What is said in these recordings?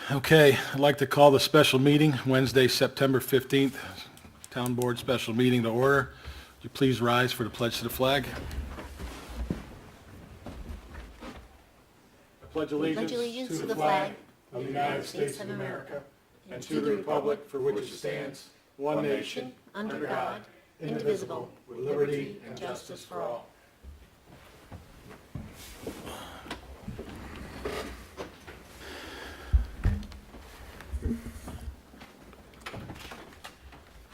Okay, I'd like to call the special meeting, Wednesday, September 15th, Town Board special meeting to order. Would you please rise for the pledge to the flag? I pledge allegiance to the flag of the United States of America and to the republic for which it stands, one nation, under God, indivisible, with liberty and justice for all.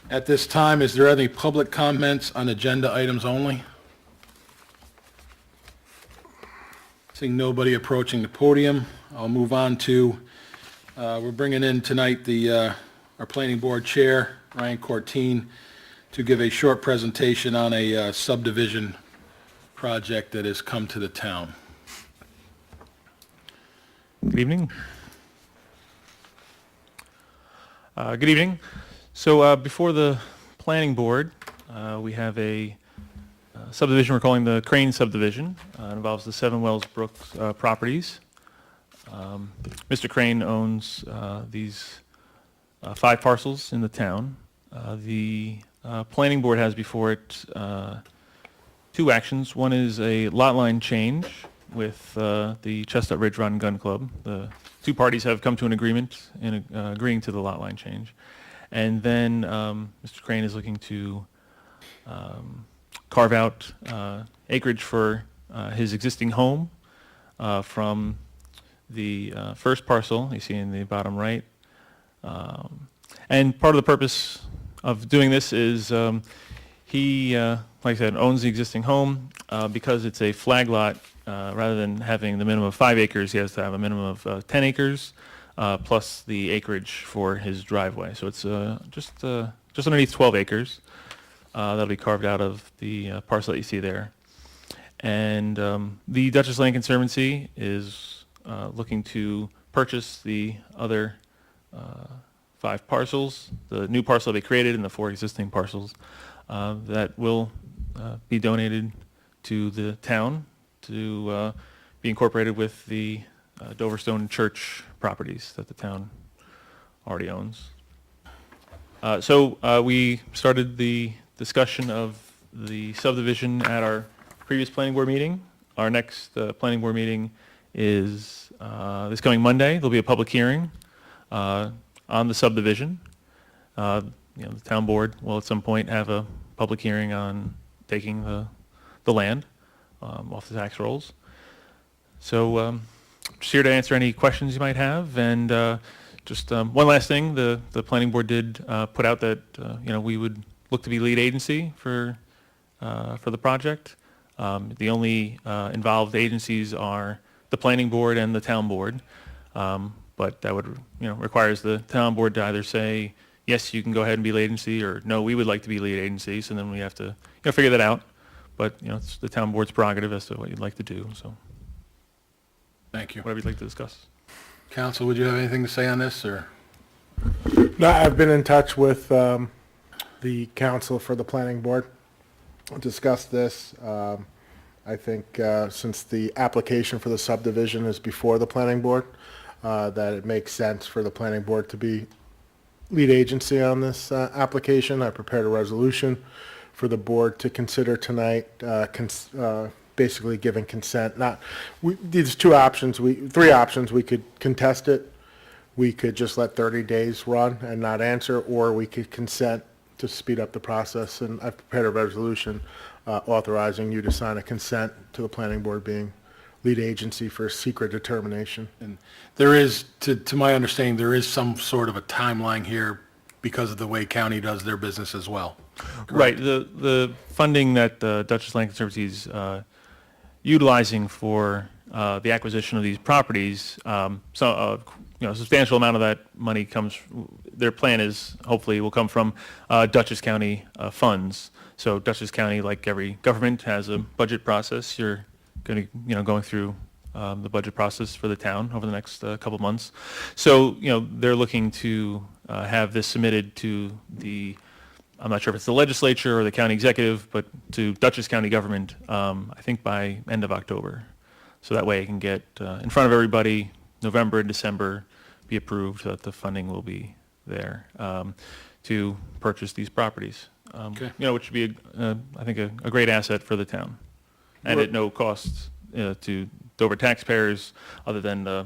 At this time, is there any public comments on agenda items only? Seeing nobody approaching the podium, I'll move on to, we're bringing in tonight our planning board chair, Ryan Cortine, to give a short presentation on a subdivision project that has come to the town. Good evening. Good evening. So before the planning board, we have a subdivision we're calling the Crane Subdivision. It involves the Seven Wells Brooks properties. Mr. Crane owns these 5 parcels in the town. The planning board has before it 2 actions. One is a lot line change with the Chestnut Ridge Rod and Gun Club. The 2 parties have come to an agreement in agreeing to the lot line change. And then Mr. Crane is looking to carve out acreage for his existing home from the first parcel you see in the bottom right. And part of the purpose of doing this is he, like I said, owns the existing home. Because it's a flag lot, rather than having the minimum of 5 acres, he has to have a minimum of 10 acres. Plus the acreage for his driveway. So it's just underneath 12 acres. That'll be carved out of the parcel that you see there. And the Dutchess Land Conservancy is looking to purchase the other 5 parcels, the new parcel they created and the 4 existing parcels that will be donated to the town to be incorporated with the Doverstone Church properties that the town already owns. So we started the discussion of the subdivision at our previous planning board meeting. Our next planning board meeting is this coming Monday. There'll be a public hearing on the subdivision. The town board will at some point have a public hearing on taking the land off the tax rolls. So just here to answer any questions you might have, and just one last thing: the planning board did put out that we would look to be lead agency for the project. The only involved agencies are the planning board and the town board, but that would requires the town board to either say yes, you can go ahead and be lead agency, or no, we would like to be lead agency. So then we have to figure that out. But it's the town board's prerogative as to what you'd like to do. So. Thank you. Whatever you'd like to discuss. Council, would you have anything to say on this, or? No, I've been in touch with the council for the planning board, discussed this. I think since the application for the subdivision is before the planning board, that it makes sense for the planning board to be lead agency on this application. I prepared a resolution for the board to consider tonight, basically giving consent. These 3 options. We could contest it. We could just let 30 days run and not answer, or we could consent to speed up the process. And I've prepared a resolution authorizing you to sign a consent to the planning board being lead agency for secret determination. And there is, to my understanding, there is some sort of a timeline here because of the way county does their business as well. Correct? Right. The funding that Dutchess Land Conservancy is utilizing for the acquisition of these properties, a substantial amount of that money comes. Their plan is hopefully will come from Dutchess County funds. So Dutchess County, like every government, has a budget process. You're going to going through the budget process for the town over the next couple months. So they're looking to have this submitted to the. I'm not sure if it's the legislature or the county executive, but to Dutchess County government, I think by end of October. So that way it can get in front of everybody November and December be approved, that the funding will be there to purchase these properties. Okay. Which would be, I think, a great asset for the town, and at no cost to Dover taxpayers, other than the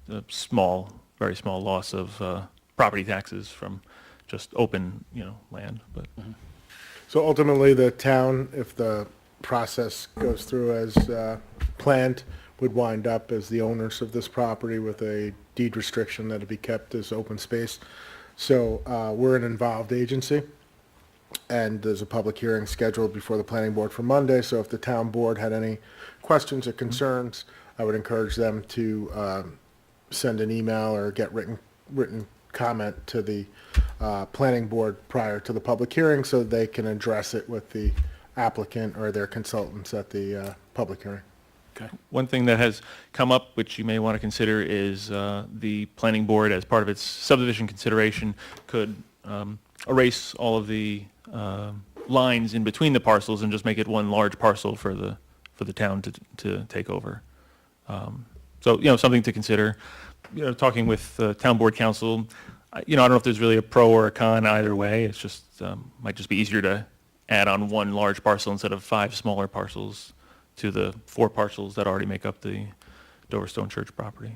very small loss of property taxes from just open, land. But So ultimately, the town, if the process goes through as planned, would wind up as the owners of this property with a deed restriction that it be kept as open space. So we're an involved agency, and there's a public hearing scheduled before the planning board for Monday. So if the town board had any questions or concerns, I would encourage them to send an email or get written comment to the planning board prior to the public hearing, so they can address it with the applicant or their consultants at the public hearing. Okay. one thing that has come up, which you may want to consider, is the planning board, as part of its subdivision consideration, could erase all of the lines in between the parcels and just make it one large parcel for the town to take over. So, something to consider. Talking with town board council, I don't know if there's really a pro or a con either way. It's just, might just be easier to add on one large parcel instead of 5 smaller parcels to the 4 parcels that already make up the Dover Stone Church property.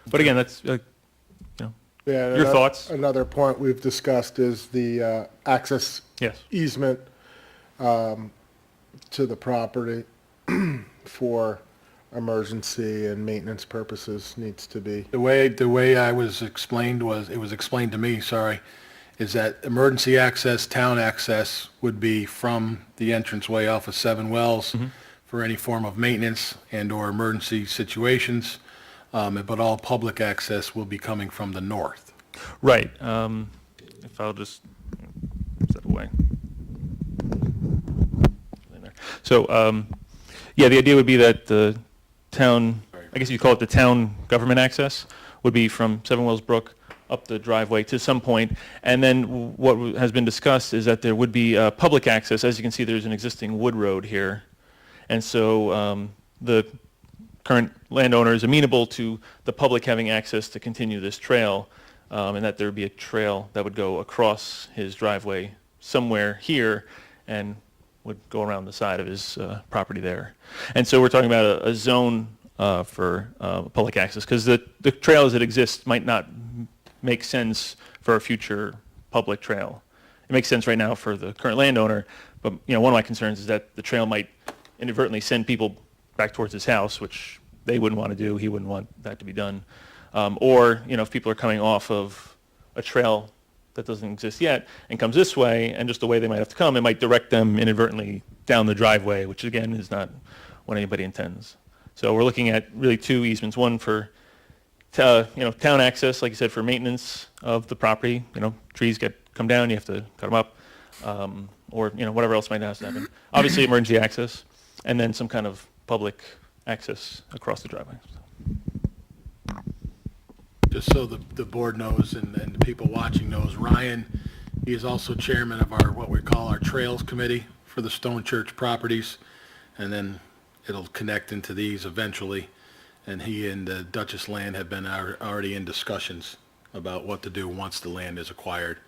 But again, that's, Yeah, your thoughts? Another point we've discussed is the access Yes. easement to the property for emergency and maintenance purposes needs to be. The way it was explained to me, is that emergency access, town access would be from the entranceway off of Seven Wells for any form of maintenance and/or emergency situations, but all public access will be coming from the north. Right. If I'll just step away. So, yeah, the idea would be that the town, I guess you'd call it the town government access, would be from Seven Wells Brook up the driveway to some point. And then what has been discussed is that there would be public access. As you can see, there's an existing wood road here. And so the current landowner is amenable to the public having access to continue this trail, and that there would be a trail that would go across his driveway somewhere here and would go around the side of his property there. And so we're talking about a zone for public access, because the trails that exist might not make sense for a future public trail. It makes sense right now for the current landowner, but one of my concerns is that the trail might inadvertently send people back towards his house, which they wouldn't want to do. He wouldn't want that to be done. Or if people are coming off of a trail that doesn't exist yet and comes this way, and just the way they might have to come, it might direct them inadvertently down the driveway, which again is not what anybody intends. So we're looking at really 2 easements, one for town access, like you said, for maintenance of the property. Trees come down, you have to cut them up, or whatever else might have to happen. Obviously, emergency access, and then some kind of public access across the driveway. Just so the board knows and the people watching knows, Ryan, he is also chairman of what we call our Trails Committee for the Stone Church properties, and then it'll connect into these eventually. And he and Duchess Land have been already in discussions about what to do once the land is acquired,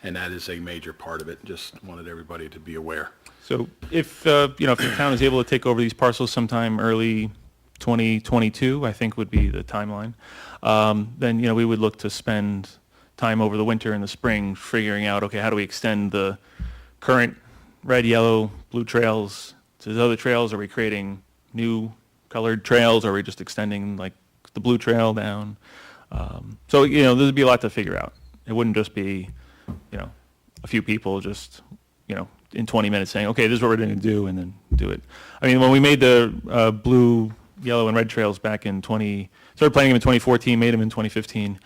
and that is a major part of it. Just wanted everybody to be aware. So if the town is able to take over these parcels sometime early 2022, I think would be the timeline, then we would look to spend time over the winter and the spring figuring out, okay, how do we extend the current red, yellow, blue trails to the other trails? Are we creating new colored trails, or are we just extending like the blue trail down? So there'd be a lot to figure out. It wouldn't just be a few people just in 20 minutes saying, okay, this is what we're going to do, and then do it. I mean, when we made the blue, yellow, and red trails back in started planning them in 2014, made them in 2015.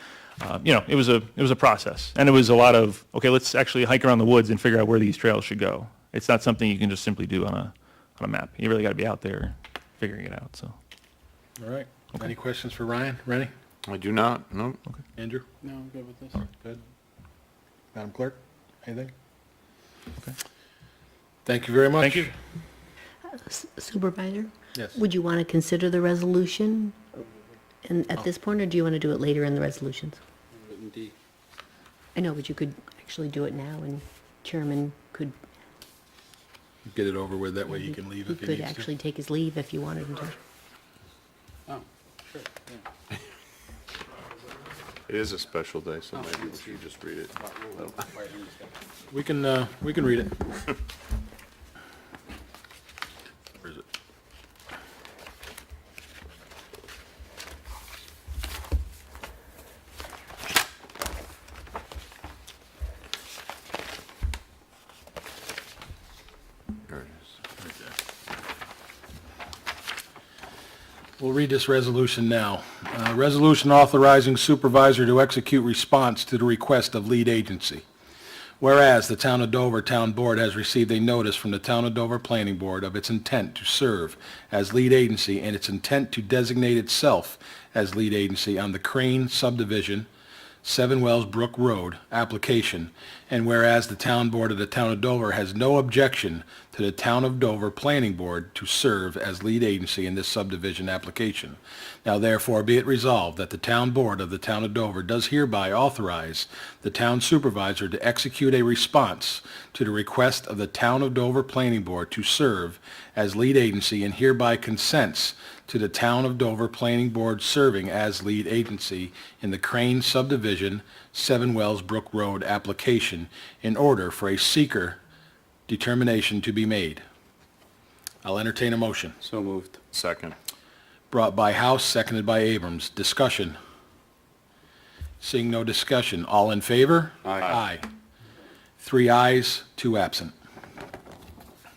It was a process, and it was a lot of, okay, let's actually hike around the woods and figure out where these trails should go. It's not something you can just simply do on a map. You really got to be out there figuring it out. So, All right. Okay. Any questions for Ryan? Rennie? I do not, no. Okay. Andrew? No, I'm good with this. All right, good. Madam Clerk, anything? Okay. Thank you very much. thank you. Supervisor, Yes. would you want to consider the resolution at this point, or do you want to do it later in the resolutions? in D. I know, but you could actually do it now, and Chairman could, Get it over with, that way you can leave he if he could needs to. actually take his leave if you wanted him to. Oh, sure, yeah. It is a special day, so maybe we should just read it. We can read it. Where is it? There it is. Right there. We'll read this resolution now. Resolution authorizing supervisor to execute response to the request of lead agency. Whereas the Town of Dover Town Board has received a notice from the Town of Dover Planning Board of its intent to serve as lead agency and its intent to designate itself as lead agency on the Crane Subdivision, 7 Wells Brook Road application, and whereas the Town Board of the Town of Dover has no objection to the Town of Dover Planning Board to serve as lead agency in this subdivision application. Now therefore be it resolved that the Town Board of the Town of Dover does hereby authorize the Town Supervisor to execute a response to the request of the Town of Dover Planning Board to serve as lead agency and hereby consents to the Town of Dover Planning Board serving as lead agency in the Crane Subdivision, 7 Wells Brook Road application in order for a seeker determination to be made. I'll entertain a motion. So moved. Second. Brought by House, seconded by Abrams. Discussion. Seeing no discussion, all in favor? Aye. Aye. 3 ayes, 2 absent.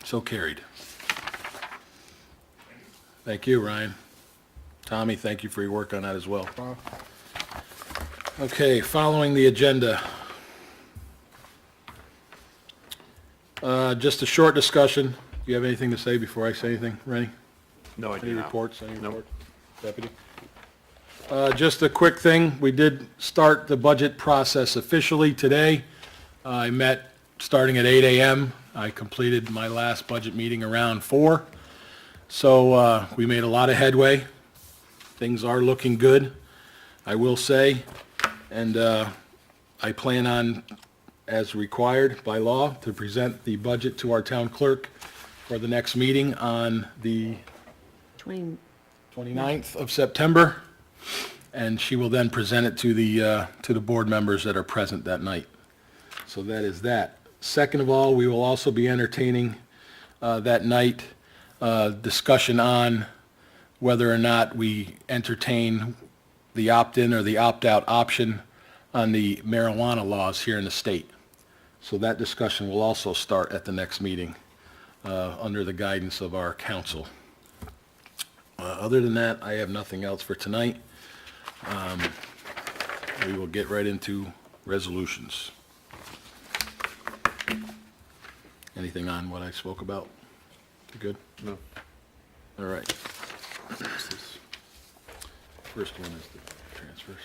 So carried. Thank you, Ryan. Tommy, thank you for your work on that as well. Okay, following the agenda. Just a short discussion. Do you have anything to say before I say anything, Rennie? No, I Any do not. reports? Any Nope. report? Deputy? Just a quick thing. We did start the budget process officially today. I met starting at 8 a.m. I completed my last budget meeting around 4. So we made a lot of headway. Things are looking good, I will say. And I plan on, as required by law, to present the budget to our town clerk for the next meeting on the 29th of September, and she will then present it to the board members that are present that night. So that is that. Second of all, we will also be entertaining that night discussion on whether or not we entertain the opt-in or the opt-out option on the marijuana laws here in the state. So that discussion will also start at the next meeting under the guidance of our council. Other than that, I have nothing else for tonight. We will get right into resolutions. Anything on what I spoke about? You good? No. All right. First one is the transfers.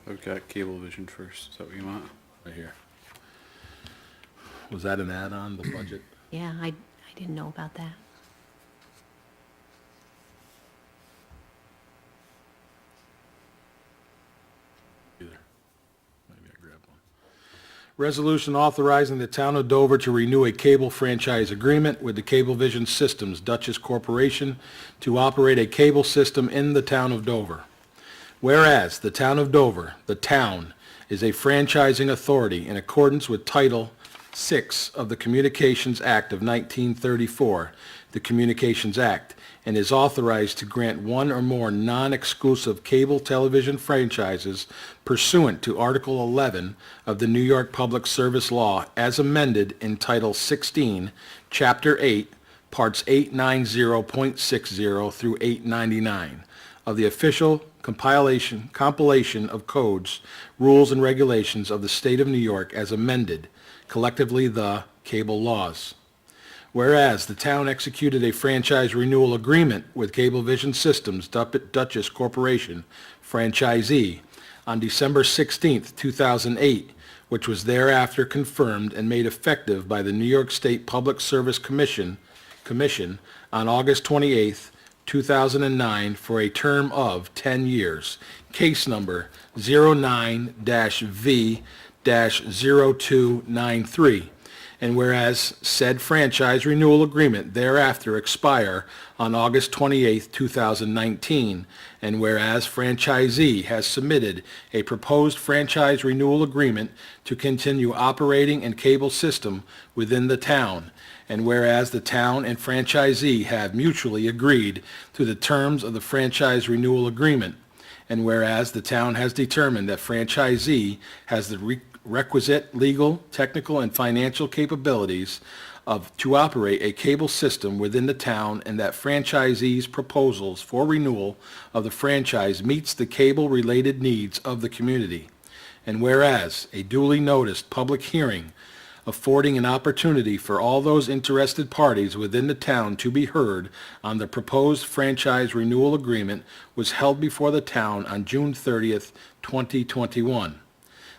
I've got Cablevision first. Is that what you want? Right here. Was that an add-on, the budget? Yeah, I didn't know about that. Either. Maybe I grabbed one. Resolution authorizing the Town of Dover to renew a cable franchise agreement with the Cablevision Systems Dutchess Corporation to operate a cable system in the Town of Dover. Whereas the Town of Dover, the town, is a franchising authority in accordance with Title VI of the Communications Act of 1934, the Communications Act, and is authorized to grant one or more non-exclusive cable television franchises pursuant to Article 11 of the New York Public Service Law as amended in Title 16, Chapter 8, Parts 890.60 through 899 of the official compilation of codes, rules, and regulations of the State of New York as amended, collectively the cable laws. Whereas the town executed a franchise renewal agreement with Cablevision Systems Dutchess Corporation, franchisee, on December 16, 2008, which was thereafter confirmed and made effective by the New York State Public Service Commission on August 28, 2009, for a term of 10 years. Case number 09-V-0293. And whereas said franchise renewal agreement thereafter expire on August 28, 2019, and whereas franchisee has submitted a proposed franchise renewal agreement to continue operating a cable system within the town, and whereas the town and franchisee have mutually agreed to the terms of the franchise renewal agreement, and whereas the town has determined that franchisee has the requisite legal, technical, and financial capabilities to operate a cable system within the town, and that franchisee's proposals for renewal of the franchise meets the cable-related needs of the community. And whereas a duly noticed public hearing affording an opportunity for all those interested parties within the town to be heard on the proposed franchise renewal agreement was held before the town on June 30th, 2021.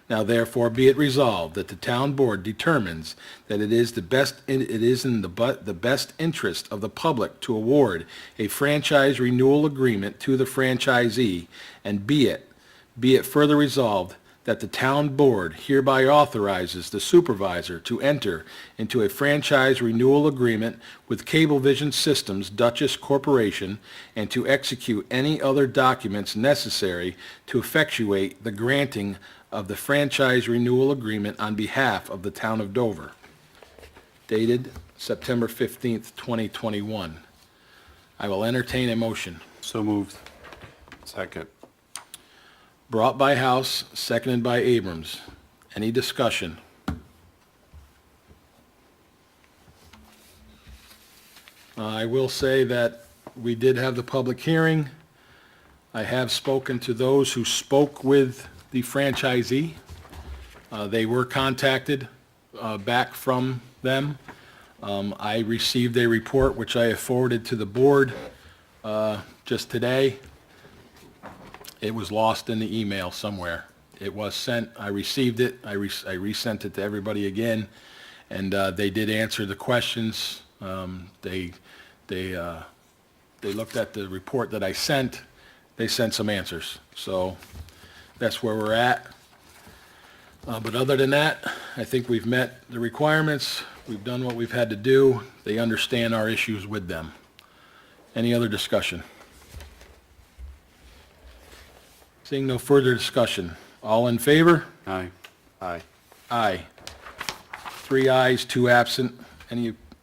Now therefore be it resolved that the town board determines that it is in the best interest of the public to award a franchise renewal agreement to the franchisee, and be it further resolved that the town board hereby authorizes the supervisor to enter into a franchise renewal agreement with Cablevision Systems Dutchess Corporation, and to execute any other documents necessary to effectuate the granting of the franchise renewal agreement on behalf of the town of Dover. Dated September 15th, 2021. I will entertain a motion. So moved. Second. Brought by House, seconded by Abrams. Any discussion? I will say that we did have the public hearing. I have spoken to those who spoke with the franchisee. They were contacted back from them. I received a report which I have forwarded to the board just today. It was lost in the email somewhere. It was sent, I received it, I resent it to everybody again, and they did answer the questions. They looked at the report that I sent. They sent some answers. So that's where we're at. But other than that, I think we've met the requirements. We've done what we've had to do. They understand our issues with them. Any other discussion? Seeing no further discussion. All in favor? Aye. Aye. Aye. 3 ayes, 2 absent.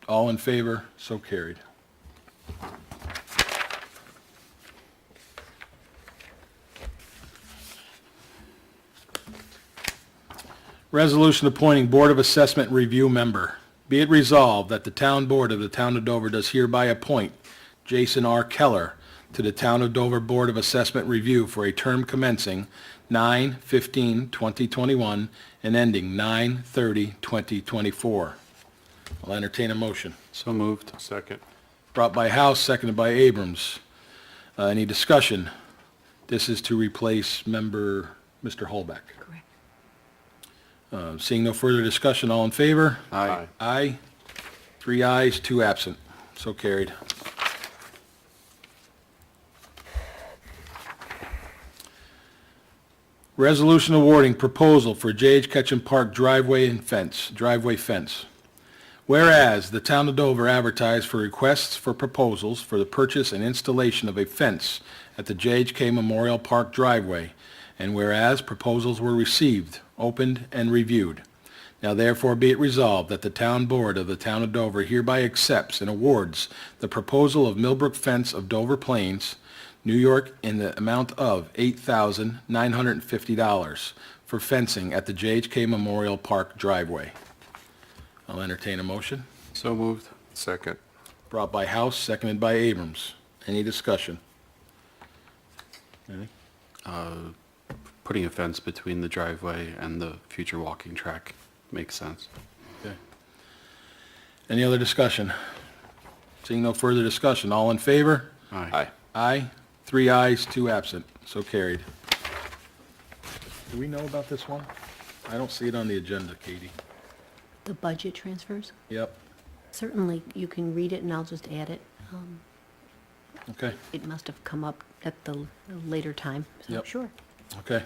All in favor? So carried. Resolution appointing Board of Assessment Review member. Be it resolved that the Town Board of the Town of Dover does hereby appoint Jason R. Keller to the Town of Dover Board of Assessment Review for a term commencing 9/15/2021 and ending 9/30/2024. I'll entertain a motion. So moved. Second. Brought by House, seconded by Abrams. Any discussion? This is to replace member Mr. Holbeck. Correct. Seeing no further discussion, all in favor? Aye. Aye. 3 ayes, 2 absent. So carried. Resolution awarding proposal for J.H. Ketchum Park driveway fence. Whereas the Town of Dover advertised for requests for proposals for the purchase and installation of a fence at the J.H.K. Memorial Park driveway, and whereas proposals were received, opened, and reviewed. Now therefore be it resolved that the Town Board of the Town of Dover hereby accepts and awards the proposal of Millbrook Fence of Dover Plains, New York, in the amount of $8,950 for fencing at the J.H.K. Memorial Park driveway. I'll entertain a motion. So moved. Second. Brought by House, seconded by Abrams. Any discussion? Anything? Putting a fence between the driveway and the future walking track makes sense. Okay. Any other discussion? Seeing no further discussion, all in favor? Aye. Aye. 3 ayes, 2 absent. So carried. Do we know about this one? I don't see it on the agenda, Katie. The budget transfers? Yep, Certainly, you can read it and I'll just add it. okay, It must have come up at the later time, so Yep. sure. okay.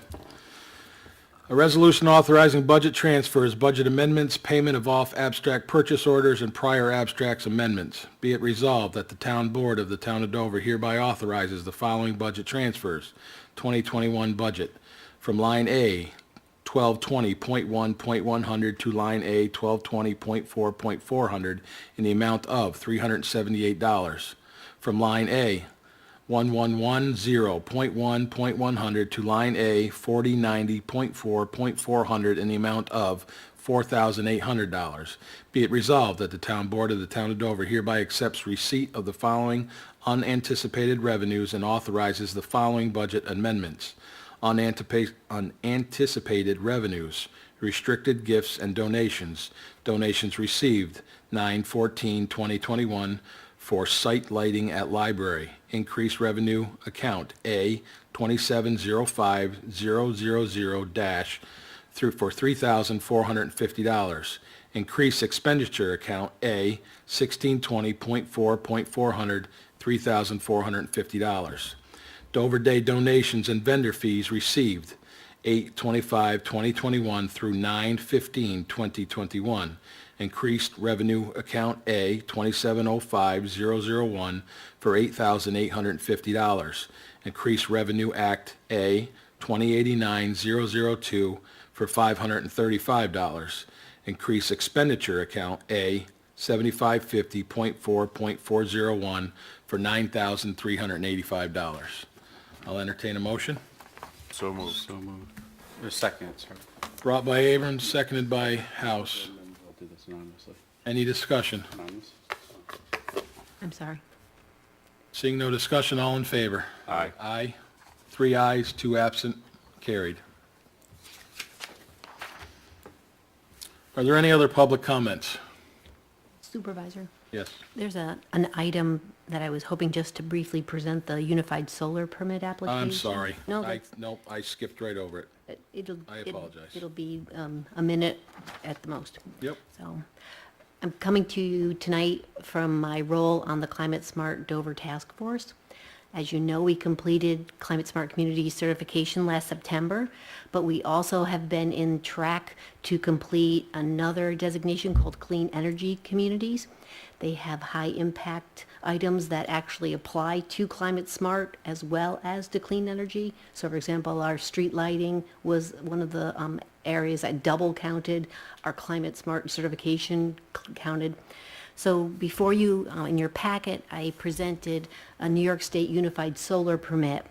A resolution authorizing budget transfers, budget amendments, payment of off abstract purchase orders, and prior abstracts amendments. Be it resolved that the Town Board of the Town of Dover hereby authorizes the following budget transfers. 2021 budget from line A, 1220.1.100 to line A, 1220.4.400 in the amount of $378. From line A, 1110.1.100 to line A, 4090.4.400 in the amount of $4,800. Be it resolved that the Town Board of the Town of Dover hereby accepts receipt of the following unanticipated revenues and authorizes the following budget amendments. Unanticipated revenues, restricted gifts and donations. Donations received 9/14/2021 for site lighting at library. Increase revenue account A 2705000- for $3,450. Increase expenditure account A 1620.4.400, $3,450. Dover Day donations and vendor fees received 8/25/2021 through 9/15/2021. Increased revenue account A 2705001 for $8,850. Increased revenue act A 2089002 for $535. Increase expenditure account A 7550.4.401 for $9,385. I'll entertain a motion. So moved. So moved. Or second, sorry. Brought by Abrams, seconded by House. And then I'll do this anonymously. Any discussion? Anonymous? I'm sorry. Seeing no discussion, all in favor? Aye. Aye. 3 ayes, 2 absent, carried. Are there any other public comments? Supervisor, Yes. there's an item that I was hoping just to briefly present, the Unified Solar Permit application. I'm sorry. No, Nope, I skipped right over it. I apologize. It'll be a minute at the most. Yep. So I'm coming to you tonight from my role on the Climate Smart Dover Task Force. As you know, we completed Climate Smart Community certification last September, but we also have been in track to complete another designation called Clean Energy Communities. They have high impact items that actually apply to Climate Smart as well as to clean energy. So for example, our street lighting was one of the areas that double counted. Our Climate Smart certification counted. So before you, in your packet, I presented a New York State Unified Solar Permit,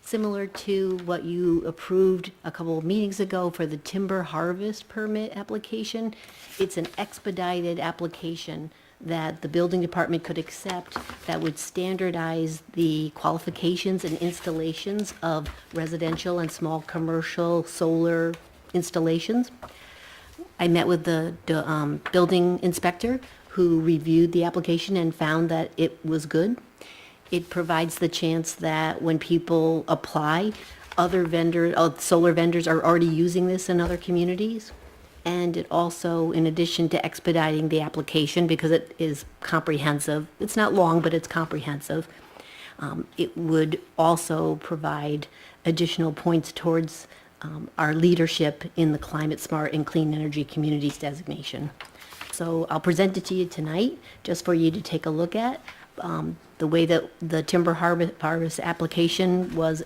similar to what you approved a couple of meetings ago for the timber harvest permit application. It's an expedited application that the building department could accept that would standardize the qualifications and installations of residential and small commercial solar installations. I met with the building inspector who reviewed the application and found that it was good. It provides the chance that when people apply, other vendors, solar vendors are already using this in other communities. And it also, in addition to expediting the application, because it is comprehensive, it's not long, but it's comprehensive, it would also provide additional points towards our leadership in the Climate Smart and Clean Energy Communities designation. So I'll present it to you tonight, just for you to take a look at. The way that the timber harvest application was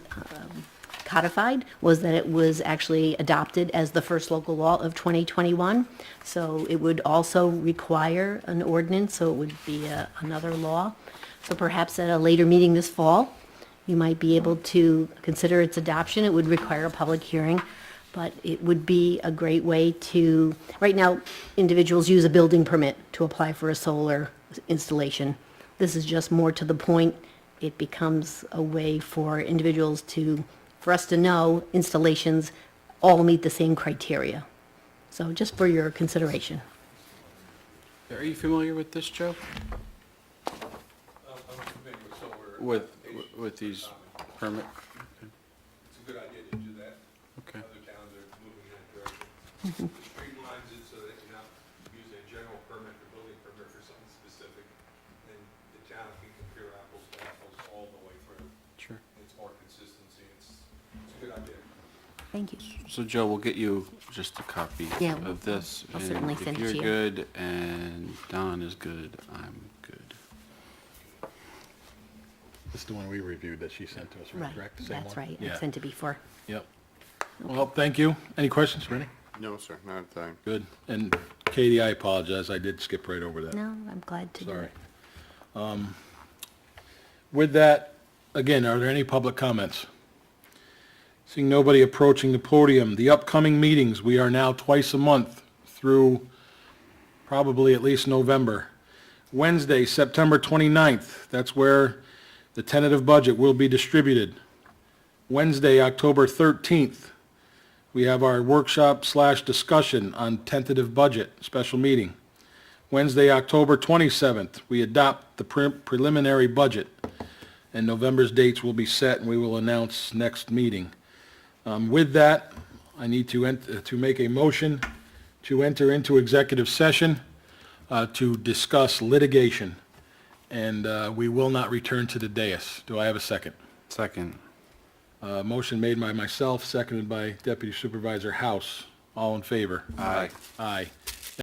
codified was that it was actually adopted as the first local law of 2021. So it would also require an ordinance, so it would be another law. So perhaps at a later meeting this fall, you might be able to consider its adoption. It would require a public hearing, but it would be a great way to, right now, individuals use a building permit to apply for a solar installation. This is just more to the point. It becomes a way for individuals for us to know installations all meet the same criteria. So just for your consideration. Are you familiar with this, Joe? I'm familiar with solar. With these permit? It's a good idea to do that. Okay. Other towns are moving in that direction. streamlines it so that you're not using a general permit or building permit for something specific, and the town can compare apples to apples all the way through. Sure. It's more consistency, it's a good idea. Thank you. So Joe, we'll get you just a copy Yeah, of this. I'll and certainly send it to If you. you're good and Don is good, I'm good. This is the one we reviewed that she sent to us, Right, correct? The same that's one? right. Yeah. I sent it before. Yep. Well, thank you. Any questions, Rennie? No, sir, not at the time. Good. And Katie, I apologize, I did skip right over that. No, I'm glad to do Sorry. it. With that, again, are there any public comments? Seeing nobody approaching the podium, the upcoming meetings, we are now twice a month through probably at least November. Wednesday, September 29th, that's where the tentative budget will be distributed. Wednesday, October 13th, we have our workshop/discussion on tentative budget, special meeting. Wednesday, October 27th, we adopt the preliminary budget, and November's dates will be set, and we will announce next meeting. With that, I need to make a motion to enter into executive session to discuss litigation, and we will not return to the dais. Do I have a second? Second. Motion made by myself, seconded by Deputy Supervisor House. All in favor? Aye. Aye.